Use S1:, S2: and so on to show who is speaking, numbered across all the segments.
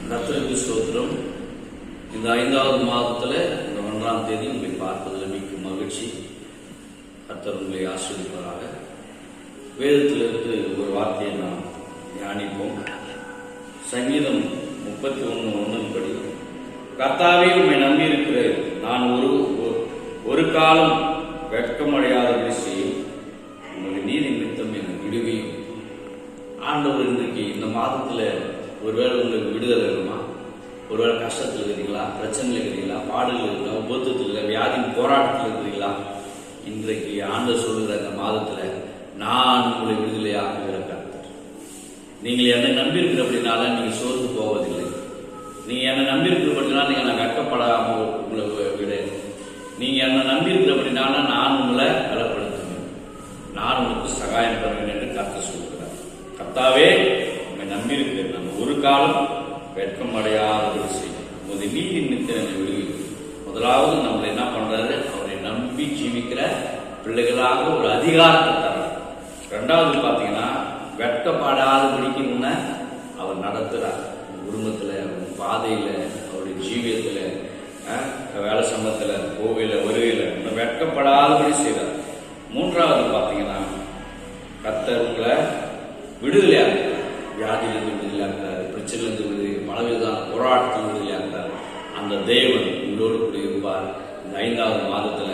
S1: கர்த்தருக்கு ஸ்தோத்திரம். இந்த 5வது மாதத்தில் இந்த 1ஆம் தேதி உங்களை பார்ப்பதில் மிக்க மகிழ்ச்சி. கர்த்தர் உங்களை ஆசீர்வதிப்பாராக. வேதத்திலிருந்து ஒரு வார்த்தையை நாம் தியானிப்போம். சங்கீதம் 31:1 படி, கர்த்தாவே உம்மை நம்பி இருக்கிறேன், நான் ஒரு காலம் வெட்கமடையாதபடி செய்யும், உங்களுடைய நீதி நிமித்தம் எனக்கு விடுவியும். ஆண்டவர் இன்றைக்கு இந்த மாதத்துல ஒருவேளை உங்களுக்கு விடுதலை இருக்குமா? ஒருவேளை கஷ்டத்தில் இருக்கிறீங்களா, பிரச்சனையில் இருக்கிறீங்களா, பாடுகள் இருக்கிறீங்களா, உபத்தத்தில் இருக்கிற வியாதியின் போராட்டத்தில் இருக்கிறீங்களா? இன்றைக்கு ஆண்டவர் சொல்லுகிற இந்த மாதத்துல நான் உங்களை விடுதலையாக்குகிற கர்த்தர். நீங்கள் என்னை நம்பி இருக்கிறபடினால நீங்க சோர்ந்து போவதில்லை. நீங்க என்னை நம்பி இருக்கிறபடினால நீங்க நான் வெட்கப்படாம உங்களை விட, நீங்க என்னை நம்பி இருக்கிறபடினால நான் உங்களை பலப்படுத்துவேன், நான் உங்களுக்கு சகாயம் பண்ணுவேன் என்று கர்த்தர் சொல்கிறார். கர்த்தாவே உண்மை நம்பி இருக்கிறேன், நம்ம ஒரு காலம் வெட்கம் அடையாதபடி செய்யும், உங்களுடைய நீதி நித்திரனை விடுவிக்கும். முதலாவது நம்மளை என்ன பண்றாரு? அவரை நம்பி ஜீவிக்கிற பிள்ளைகளாக ஒரு அதிகாரத்தை தர்றார். ரெண்டாவது பாத்தீங்கன்னா வெட்கப்படாதபடிக்கு முன்ன அவர் நடத்துறார். குடும்பத்துல, பாதையில, அவருடைய ஜீவியத்துல, வேலை சம்பளத்துல, கோவில, வருகையில வெட்கப்படாதபடி செய்றார். மூன்றாவது பாத்தீங்கன்னா கர்த்தர் உங்களை விடுதலையாக, வியாதியிலிருந்து விடுதலையாகிறார், பிரச்சனையிலிருந்து விடுதலை, பலவிதமான போராட்டத்தில் விடுதலையாகிறார். அந்த தேவன் உங்களோடு கூட இருப்பார். இந்த 5வது மாதத்துல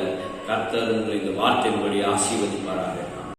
S1: கர்த்தர் உங்களை இந்த வார்த்தையின்படி ஆசீர்வதிப்பார்.